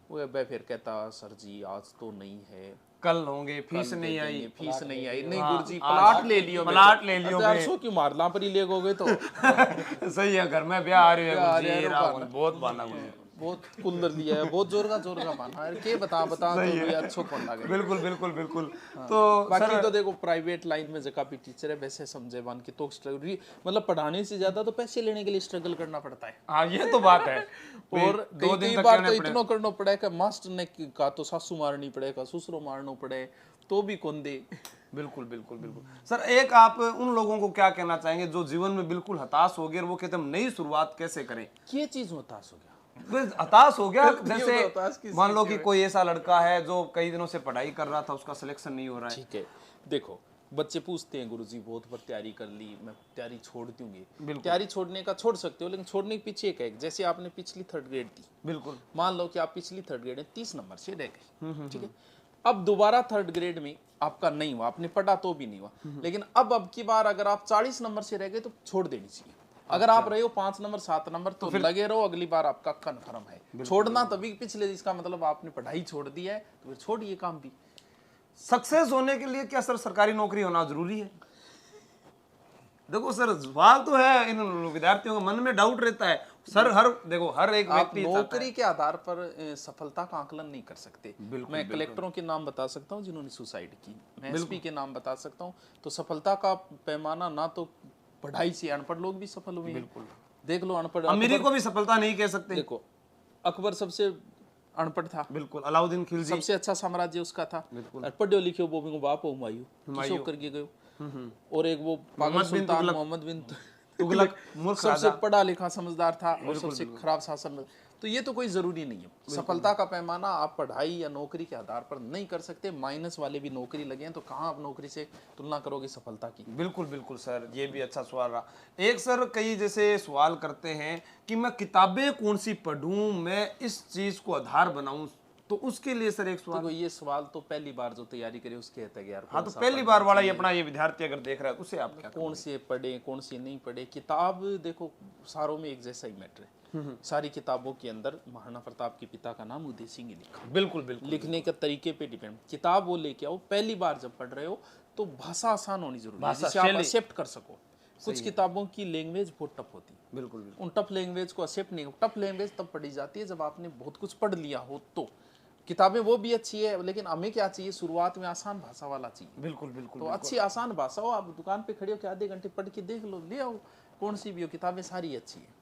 वो मैं फिर कहता, सर जी आज तो नहीं है, कल होंगे, फीस नहीं आई। फीस नहीं आई। नहीं हाँ, गुरुजी, आज प्लाट ले लियो, प्लाट ले लियो मैं। 400 की मारला पर ही ले गोगे तो। सही है, घर में ब्याह आ रही है ब्याह आ गुरुजी, रही है, राव, रुपा बहुत बाना गुरुजी। बहुत कुल्लर लिया है, बहुत जोर का पाना है। के बता तो भी अच्छो कौन लगे। बिल्कुल बिल्कुल बिल्कुल। तो बाकी तो देखो, प्राइवेट लाइन में जगह भी टीचर है, वैसे समझे मान के तो मतलब पढ़ाने से ज्यादा तो पैसे लेने के लिए स्ट्रगल करना पड़ता है। हाँ, ये तो बात है। और कई बार तो इतना करना पड़ेगा, मास्टर ने कहा तो सासू मारनी पड़ेगा, ससुरो मारना पड़े तो भी कौन दे। बिल्कुल बिल्कुल बिल्कुल। सर, एक आप उन लोगों को क्या कहना चाहेंगे जो जीवन में बिल्कुल हताश हो गए और वो कहते हैं हम नई शुरुआत कैसे करें? ये चीज हताश हो गया। हताश हो गया, हताश जैसे किस मान लो चीज़ कि से? कोई ऐसा लड़का है जो कई दिनों से पढ़ाई कर रहा था, उसका सिलेक्शन नहीं हो रहा है। ठीक है, देखो बच्चे पूछते हैं गुरुजी बहुत बार तैयारी कर ली, मैं तैयारी छोड़ दूंगी। तैयारी छोड़ने का छोड़ सकते हो, लेकिन छोड़ने के पीछे एक है, जैसे आपने पिछली 3rd ग्रेड दी, बिल्कुल। मान लो कि आप पिछली 3rd ग्रेड में 30 नंबर से रह गए, ठीक है। अब दोबारा 3rd ग्रेड में आपका नहीं हुआ, आपने पढ़ा तो भी नहीं हुआ, लेकिन अब की बार अगर आप 40 नंबर से रह गए तो छोड़ देनी चाहिए। अगर आप रहे हो 5 नंबर 7 नंबर तो लगे रहो, अगली बार आपका कन्फर्म है। छोड़ना तभी पिछले, जिसका मतलब आपने पढ़ाई छोड़ दी है तो फिर छोड़िए काम भी। सक्सेस होने के लिए क्या सर सरकारी नौकरी होना जरूरी है? देखो सर, सवाल तो है, इन विद्यार्थियों के मन में डाउट रहता है सर। देखो हर एक आप व्यक्ति नौकरी के आधार पर सफलता का आकलन नहीं कर सकते। मैं कलेक्टरों के नाम बता सकता हूँ जिन्होंने सुसाइड की, मैं एसपी के नाम बता सकता हूँ। तो सफलता का पैमाना ना तो पढ़ाई से, अनपढ़ लोग भी सफल हुए हैं। बिल्कुल। देख लो, अनपढ़ अमीरी को भी सफलता नहीं कह सकते। देखो, अकबर सबसे अनपढ़ था, बिल्कुल। अलाउद्दीन खिलजी सबसे अच्छा साम्राज्य उसका था। और पढ़ो लिखे वो भी बाप हो हुमायूं करके गयो। और एक वो पागल सुल्तान मोहम्मद बिन तुगलक, मूर्ख सबसे पढ़ा लिखा समझदार था और सबसे खराब शासन। तो ये तो कोई जरूरी नहीं है। सफलता का पैमाना आप पढ़ाई या नौकरी के आधार पर नहीं कर सकते। माइनस वाले भी नौकरी लगे हैं तो कहाँ आप नौकरी से तुलना करोगे सफलता की? बिल्कुल बिल्कुल सर, ये भी अच्छा सवाल रहा। एक सर, कई जैसे सवाल करते हैं कि मैं किताबें कौन सी पढ़ूं, मैं इस चीज को आधार बनाऊं, तो उसके लिए सर एक सवाल। देखो, ये सवाल तो पहली बार जो तैयारी करे उसके है यार। हाँ, तो पहली बार वाला ये अपना ये विद्यार्थी अगर देख रहा है उसे आप क्या कौन से पढ़े कौन से नहीं पढ़े? किताब देखो, सारों में एक जैसा ही मैटर है। सारी किताबों के अंदर महाराणा प्रताप के पिता का नाम उदय सिंह लिखा। बिल्कुल बिल्कुल। लिखने के तरीके पे डिपेंड। किताब वो लेके आओ, पहली बार जब पढ़ रहे हो तो भाषा आसान होनी जरूरी है, जिसे आप एक्सेप्ट कर सको। कुछ किताबों की लैंग्वेज बहुत टफ होती है। बिल्कुल बिल्कुल। उन टफ लैंग्वेज को एक्सेप्ट नहीं। टफ लैंग्वेज तब पढ़ी जाती है जब आपने बहुत कुछ पढ़ लिया हो। तो किताबें वो भी अच्छी है, लेकिन हमें क्या चाहिए, शुरुआत में आसान भाषा वाला चाहिए। बिल्कुल बिल्कुल। तो अच्छी आसान भाषा हो, आप दुकान पे खड़े हो के आधे घंटे पढ़ के देख लो, ले आओ, कौन सी भी हो, किताबें सारी अच्छी है।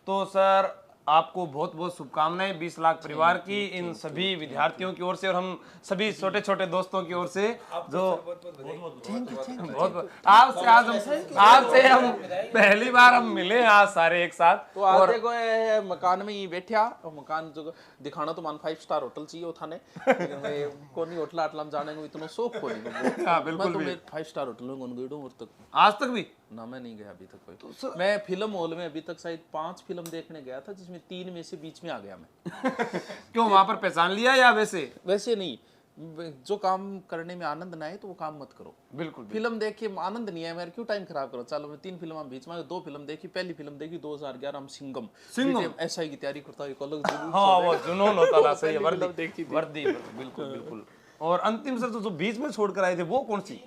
तो सर, आपको बहुत बहुत शुभकामनाएं 20 लाख परिवार की, इन सभी विद्यार्थियों की ओर से और हम सभी छोटे छोटे दोस्तों की ओर से जो बहुत आपसे हम पहली बार हम मिले आज सारे एक साथ। तो आज देखो ये मकान में ही बैठा और मकान जो दिखाना तो मान 5 स्टार होटल चाहिए थाने, लेकिन मैं कोनी होटल आटलाम जाने को इतना शौक को नहीं। हाँ बिल्कुल मैं तो भी। मैं 5 स्टार होटल में कौन गई और तक आज तक भी ना, मैं नहीं गया अभी तक कोई। मैं फिल्म हॉल में अभी तक शायद 5 फिल्म देखने गया था, जिसमें 3 में से बीच में आ गया मैं। क्यों वहां पर पहचान लिया या वैसे? वैसे नहीं, जो काम करने में आनंद ना आए तो वो काम मत करो। बिल्कुल फिल्म देख के आनंद नहीं है मेरे, क्यों टाइम खराब करो। चलो मैं 3 फिल्म बीच में 2 फिल्म देखी। पहली फिल्म देखी 2011 हम सिंघम SI की तैयारी करता एक अलग जुनून। हाँ वो जुनून होता था, सही है। फिल्म देखी थी। वर्दी बिल्कुल बिल्कुल। और अंतिम सर जो बीच में छोड़ कर आए थे वो कौन सी?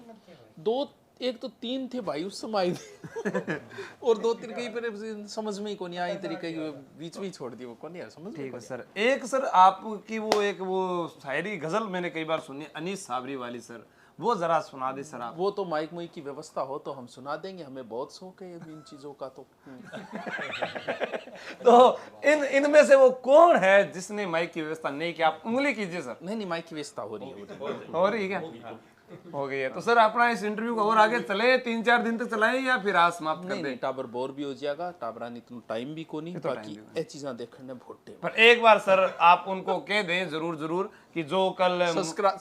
2 एक तो 3 थे भाई उस समय आए थे और 2-3 कहीं पर समझ में ही को नहीं आई तरीके की, बीच में ही छोड़ दी वो कौन यार समझ। ठीक है सर। एक सर आपकी वो शायरी गजल मैंने कई बार सुनी, अनीस साबरी वाली सर, वो जरा सुना दे सर आप। वो तो माइक मुई की व्यवस्था हो तो हम सुना देंगे, हमें बहुत शौक है इन चीजों का। तो इनमें से वो कौन है जिसने माइक की व्यवस्था नहीं की? आप उंगली कीजिए सर। नहीं माइक की व्यवस्था हो रही है। हो रही है क्या? हो गई है। तो सर अपना इस इंटरव्यू को और आगे चले 3-4 दिन तक चलाएं या फिर आज समाप्त कर दें? टाबर बोर भी हो जाएगा, टाबरा नहीं इतना टाइम भी को नहीं, बाकी ये चीजें देखने भोटे। पर एक बार सर आप उनको कह दें जरूर कि जो कल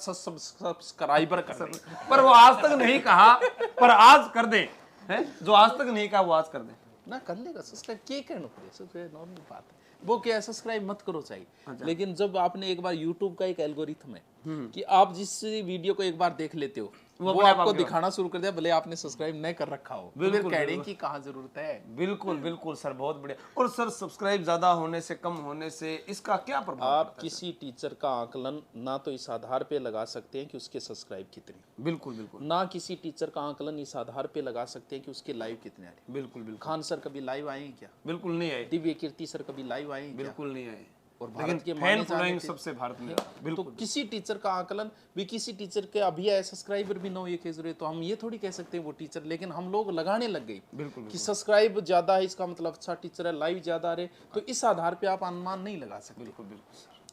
सब्सक्राइबर कर, पर वो आज तक नहीं कहा, पर आज कर दें। हैं? जो आज तक नहीं कहा वो आज कर दें ना, कर लेगा सब्सक्राइब। क्या कहना पड़े, सबसे नॉर्मल बात है। वो क्या है, सब्सक्राइब मत करो चाहिए। लेकिन जब आपने एक बार YouTube का एक एल्गोरिथम है कि आप जिस वीडियो को एक बार देख लेते हो वो आपको दिखाना शुरू कर दिया, भले आपने सब्सक्राइब नहीं कर रखा हो। बिल्कुल कहने की कहाँ जरूरत है। बिल्कुल सर, बहुत बढ़िया। और सर सब्सक्राइब ज्यादा होने से कम होने से इसका क्या प्रभाव? आप किसी टीचर का आकलन ना तो इस आधार पे लगा सकते हैं कि उसके सब्सक्राइब कितने, बिल्कुल ना किसी टीचर का आकलन इस आधार पे लगा सकते हैं कि उसके लाइव कितने आ रहे। बिल्कुल खान सर कभी लाइव आए हैं क्या? बिल्कुल नहीं आए। दिव्य कीर्ति सर कभी लाइव आए हैं क्या? बिल्कुल नहीं आए। और भारत के फैन फॉलोइंग सबसे भारत में। तो किसी टीचर का आकलन भी, किसी टीचर के अभी आए सब्सक्राइबर भी ना हो ये कह रहे, तो हम ये थोड़ी कह सकते हैं वो टीचर, लेकिन हम लोग लगाने लग गए कि सब्सक्राइब ज्यादा है इसका मतलब अच्छा टीचर है, लाइव ज्यादा आ रहे, तो इस आधार पे आप अनुमान नहीं लगा सकते। बिल्कुल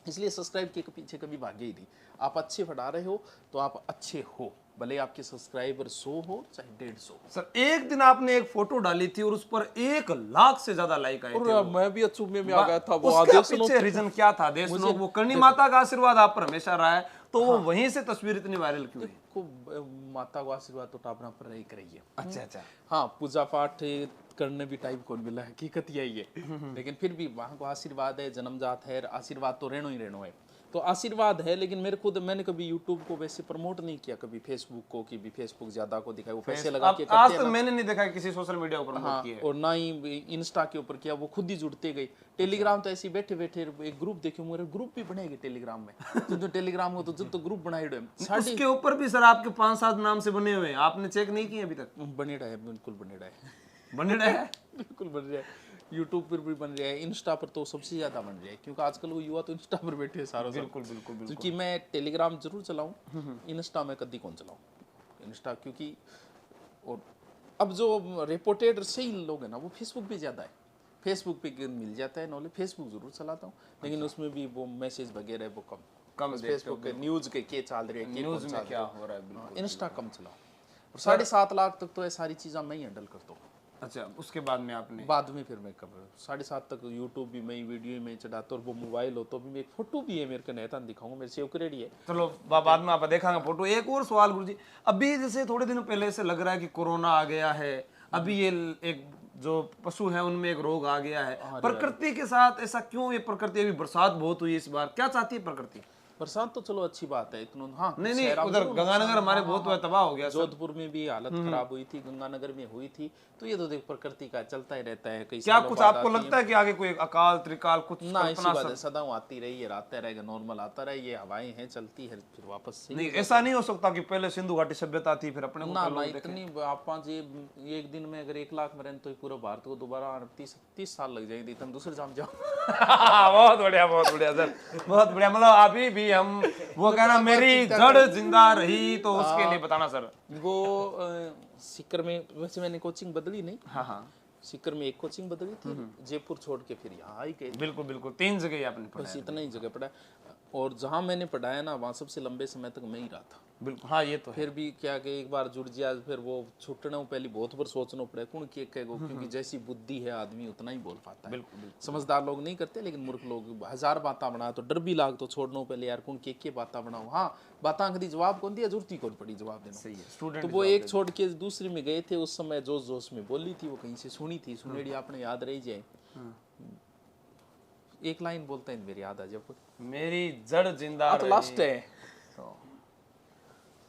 इसलिए सब्सक्राइब के पीछे कभी भागे ही नहीं। आप अच्छे बढ़ा रहे हो तो आप अच्छे हो, भले आपके सब्सक्राइबर 100 हो चाहे 150। सर एक दिन आपने एक फोटो डाली थी और उस पर 1 लाख से ज्यादा लाइक आए थे। और मैं भी अचूबे में आ गया था। वो उसका आदेश पीछे रीजन क्या था? देश लोग वो करनी माता का आशीर्वाद आप पर हमेशा रहा है, तो वो वहीं से तस्वीर इतनी वायरल क्यों हुई? को माता का आशीर्वाद तो टापना पर नहीं करिए। अच्छा। हाँ, पूजा पाठ करने भी टाइम कौन मिला, हकीकत यही है। लेकिन फिर भी वहाँ को आशीर्वाद है, जन्मजात है, आशीर्वाद तो रेणो ही रेणो है, तो आशीर्वाद है। लेकिन मैंने कभी यूट्यूब को वैसे प्रमोट नहीं किया, कभी फेसबुक को कि भी फेसबुक ज्यादा को दिखाए, वो पैसे लगा के करते आज हैं तक ना। मैंने नहीं देखा किसी सोशल मीडिया पर प्रमोट किया है। और ना ही इंस्टा के ऊपर किया, वो खुद ही जुड़ते गए। टेलीग्राम तो ऐसे बैठे बैठे एक ग्रुप देखे, मेरे ग्रुप भी बनेगे टेलीग्राम में। तो टेलीग्राम को तो ग्रुप बनाए हुए उसके ऊपर भी सर आपके 5-7 नाम से बने हुए हैं, आपने चेक नहीं किए अभी तक? बने रहे, बिल्कुल बने रहे। बने रहे बिल्कुल बन रहा है। यूट्यूब पर भी बन रहा है, इंस्टा पर तो सबसे ज्यादा बन रहा है, क्योंकि आजकल वो युवा तो इंस्टा पर बैठे हैं सारा। बिल्कुल। क्योंकि मैं टेलीग्राम जरूर चलाऊं, इंस्टा में कभी कौन चलाऊं इंस्टा, क्योंकि और अब जो रिपोर्टेड सही लोग हैं ना वो फेसबुक पे ज्यादा है। फेसबुक पे मिल जाता है नॉलेज, फेसबुक जरूर चलाता हूँ, लेकिन उसमें भी वो मैसेज वगैरह वो कम फेसबुक के न्यूज के चाल रहे हैं, न्यूज में क्या हो रहा है। बिल्कुल। इंस्टा कम चलाओ। और 7.5 लाख तक तो ये सारी चीज़ें मैं ही हैंडल करता हूँ। अच्छा, उसके बाद में आपने? बाद में फिर मैं कब 7.5 तक यूट्यूब भी मैं वीडियो में चढ़ाता, और वो मोबाइल हो तो भी मैं एक फोटो भी है मेरे को नेता दिखाऊंगा, मेरे सेव रेडी है। चलो बाद में आप देखांगे फोटो। एक और सवाल गुरुजी, अभी जैसे थोड़े दिन पहले से लग रहा है कि कोरोना आ गया है, अभी ये एक जो पशु है उनमें एक रोग आ गया है, प्रकृति के साथ ऐसा क्यों? ये प्रकृति, अभी बरसात बहुत हुई इस बार, क्या चाहती है प्रकृति? बरसात तो चलो अच्छी बात है इतना। हाँ नहीं, उधर गंगानगर हमारे बहुत हुआ, तबाह हो गया। जोधपुर में भी हालत खराब हुई थी, गंगानगर में हुई थी, तो ये तो देख प्रकृति का चलता ही रहता है। कई क्या कुछ आपको लगता है कि आगे कोई अकाल त्रिकाल कुछ? ना, इसी बात है, सदा आती रही है, आते रहेगा, नॉर्मल आता रहे, ये हवाएं हैं चलती है, फिर वापस से नहीं, ऐसा नहीं हो सकता कि पहले सिंधु घाटी सभ्यता थी फिर अपने को ना इतनी आप एक दिन में अगर 1 लाख मरे तो पूरा भारत को दोबारा 30 साल लग जाएंगे, तुम दूसरे जाम जाओ। बहुत बढ़िया सर, बहुत बढ़िया। मतलब अभी भी हम वो कहना मेरी जड़ जिंदा रही, तो उसके लिए बताना सर। वो सिक्कर में वैसे मैंने कोचिंग बदली नहीं। हाँ। सीकर में एक कोचिंग बदली थी, जयपुर छोड़ के फिर यहाँ आई गए। बिल्कुल बिल्कुल, 3 जगह ही आपने बस पढ़ा। इतना ही जगह पढ़ा, और जहाँ मैंने पढ़ाया ना वहाँ सबसे लंबे समय तक मैं ही रहा था। बिल्कुल, हाँ ये तो है। फिर भी क्या कि एक बार जुड़ गया, फिर वो छुट्टना पहले बहुत बार सोचना पड़े कौन के कहेगो, क्योंकि जैसी बुद्धि है आदमी उतना ही बोल पाता है। बिल्कुल बिल्कुल, समझदार लोग नहीं करते, लेकिन मूर्ख लोग हजार बातें बना तो डर भी लाग तो छोड़ना पहले यार कौन के बातें बनाओ। हाँ बातें कदी जवाब कौन दिया, जरूरत ही कौन पड़ी जवाब देना। सही है। स्टूडेंट तो वो एक छोड़ के दूसरी में गए थे, उस समय जोश जोश में बोली थी, वो कहीं से सुनी थी, सुनेड़ी आपने याद रही जाए। एक लाइन बोलते हैं मेरी याद आ जाए मेरी जड़ जिंदा तो लास्ट है, तो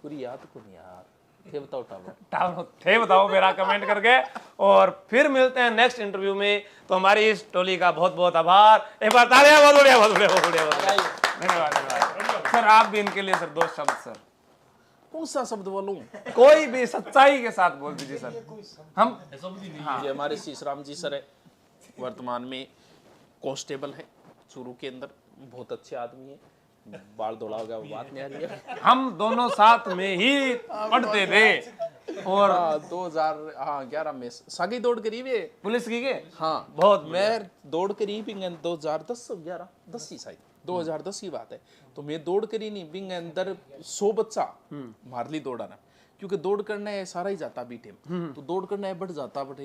पूरी याद को नहीं यार थे, बताओ टावर टावर थे, बताओ मेरा कमेंट करके। और फिर मिलते हैं नेक्स्ट इंटरव्यू में। तो हमारी इस टोली का बहुत बहुत आभार, एक बार तालियां। बहुत बढ़िया बहुत बढ़िया बहुत बढ़िया, धन्यवाद धन्यवाद सर। आप भी इनके लिए सर 2 शब्द सर, कौन सा शब्द बोलूं? कोई भी सच्चाई के साथ बोल दीजिए सर। हम ये हमारे शीशराम जी सर है, वर्तमान में कांस्टेबल है चूरू के अंदर, बहुत अच्छे आदमी है। बाल दौड़ा होगा वो बात नहीं आ रही है। हम दोनों साथ में ही पढ़ते थे और 2011 में सागी दौड़ करीब है पुलिस की के। हाँ बहुत मैं दौड़ करी भी 2010 11 10 ही शायद 2010 की बात है। तो मैं दौड़ करी नहीं बिंग अंदर 100 बच्चा मारली दौड़ाना, क्योंकि दौड़ करना है सारा ही जाता बीटे में, तो दौड़ करना है बढ़ जाता बट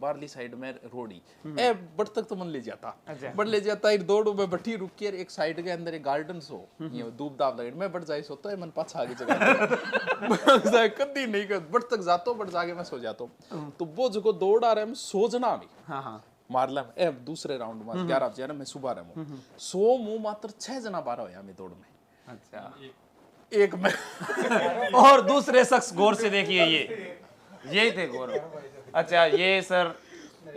बारली साइड में रोड़ी ए बढ़ तक तो मन ले जाता, बढ़ ले जाता एक दौड़ में बठी रुक के एक साइड के अंदर एक गार्डन सो ये दूब दाब लगे मैं बढ़ जाए सोता है मन पाछा आगे जगह कदी नहीं कर बढ़ तक जातो बढ़ जाके मैं सो जाता हूँ। तो वो जो दौड़ आ रहा है मैं सोजना भी हाँ हाँ मारला ए दूसरे राउंड में 11 बजे मैं सुबह रहा हूँ 100 मुंह मात्र 6 जना 12 होया मैं दौड़ में। अच्छा एक मैं और दूसरे शख्स गौर से देखिए, यही थे गौर। अच्छा ये सर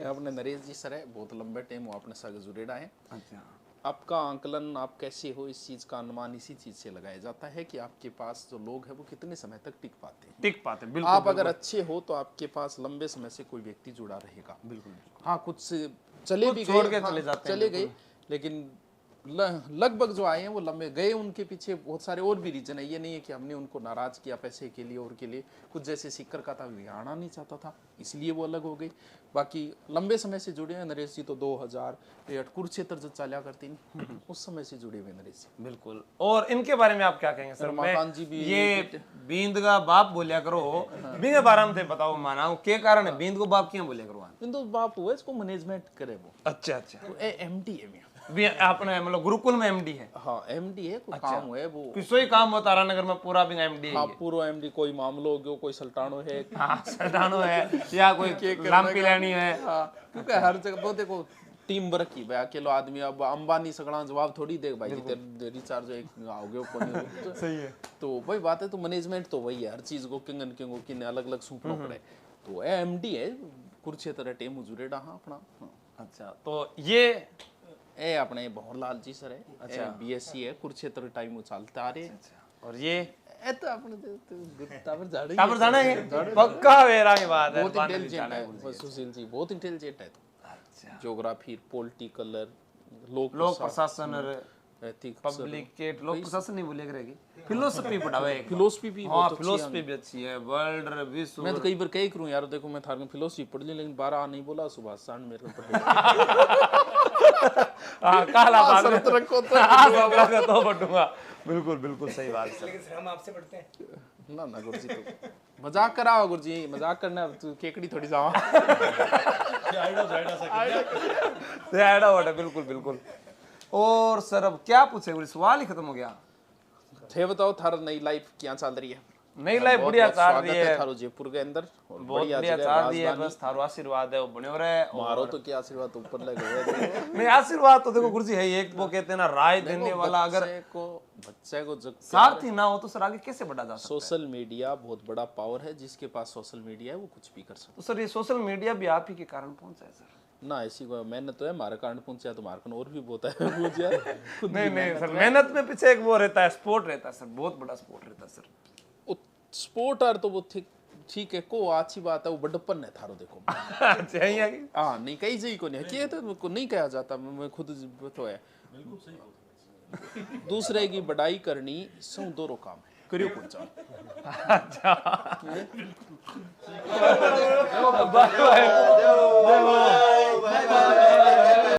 अपने नरेश जी सर है, बहुत लंबे टाइम वो अपने साथ जुड़ेड़ा है। अच्छा आपका आंकलन आप कैसे हो इस चीज का अनुमान इसी चीज से लगाया जाता है कि आपके पास जो लोग हैं वो कितने समय तक टिक पाते हैं। टिक पाते बिल्कुल। आप अगर अच्छे हो तो आपके पास लंबे समय से कोई व्यक्ति जुड़ा रहेगा। बिल्कुल हाँ कुछ से चले भी छोड़ गए, के चले जाते हैं, चले गए, लेकिन लगभग जो आए हैं वो लंबे गए। उनके पीछे बहुत सारे और भी रीजन है, ये नहीं है कि हमने उनको नाराज किया पैसे के लिए और के लिए। कुछ जैसे सिक्कर का था वे आना नहीं चाहता था इसलिए वो अलग हो गई। बाकी लंबे समय से जुड़े हैं नरेश जी तो 2008 कुरुक्षेत्र जो चला करती नहीं उस समय से जुड़े हुए नरेश जी। बिल्कुल। और इनके बारे में आप क्या कहेंगे सर? रमाकांत जी भी ये बींद का बाप बोलिया करो, बींद के बारे में बताओ माना के कारण है बींद को बाप क्यों बोलिया करो? किंतु बाप हुआ इसको मैनेजमेंट करे वो। अच्छा अच्छा तो एमडी है आपने मतलब गुरुकुल में एमडी है? हाँ एमडी है, कोई काम है वो किसो ही काम हो तारानगर में पूरा भी एमडी है? हाँ पूरा एमडी, कोई मामलो हो गया, कोई सल्टानो है, हाँ सल्टानो है या कोई लांपी लेनी है। हाँ क्योंकि हर जगह वो देखो टीम वर्क की भाई अकेलो आदमी अब अंबानी सगड़ा जवाब थोड़ी देख भाई तेरे रिचार्ज एक हो गया सही है। तो वही बात है, तो मैनेजमेंट तो वही है हर चीज को किंग अलग अलग सूपना पड़े। तो एमडी है कुरुक्षेत्र टीम जुड़ेड़ा हाँ अपना। अच्छा तो ये ए अपने भंवरलाल जी सर है, अच्छा बीएससी है कुरुक्षेत्र टाइम चलता आ रहे। और ये तो अपने टावर जाना है पक्का मेरा की बात है। बहुत इंटेलिजेंट है सुशील जी, बहुत इंटेलिजेंट है। अच्छा ज्योग्राफी पॉलिटिकल लोक प्रशासन पब्लिक लोक प्रशासन नहीं बोलिए करेगी फिलोसफी पढ़ावे। फिलोसफी भी हाँ फिलोसफी भी अच्छी है। वर्ल्ड विश्व मैं तो कई बार कई करूं यार देखो मैं थार में फिलोसफी पढ़ ली लेकिन 12 नहीं बोला सुबह सांड मेरे को पढ़ हाँ काला बात शरत रखो तो पढ़ूंगा। बिल्कुल बिल्कुल सही बात है। लेकिन सर हम आपसे पढ़ते हैं ना गुरुजी तो मजाक कराओ गुरुजी, मजाक करना तू केकड़ी थोड़ी जावा बिल्कुल बिल्कुल। और सर अब क्या पूछे, सवाल ही खत्म हो गया। थे बताओ थार नई लाइफ क्या चल रही है? नई लाइफ बढ़िया चल रही है थारो जयपुर के अंदर बहुत बढ़िया चल रही है। बस थारो आशीर्वाद है वो बने रहे। मारो तो क्या आशीर्वाद ऊपर लगे नहीं आशीर्वाद तो देखो गुरुजी है एक वो कहते हैं ना राय देने वाला अगर बच्चे को जब साथ ही ना हो तो सर आगे कैसे बढ़ा जा सकता है? सोशल मीडिया बहुत बड़ा पावर है, जिसके पास सोशल मीडिया है वो कुछ भी कर सकता तो सर ये सोशल मीडिया भी आप ही के कारण पहुंचा है सर? है ना। ऐसी कोई मेहनत तो है हमारे कारण पहुंचा तो हमारे और भी बहुत है नहीं नहीं सर मेहनत में पीछे एक वो रहता है स्पोर्ट रहता है सर, बहुत बड़ा स्पोर्ट रहता है सर। स्पोर्ट आर तो वो ठीक है को अच्छी बात है, वो बड़प्पन है थारो देखो अच्छा ही है कि हाँ नहीं कहीं सही को नहीं किए तो को नहीं कहा जाता मैं खुद तो है दूसरे की बड़ाई करनी सौ दोनों काम है। करियो पहुंचा। Bye bye.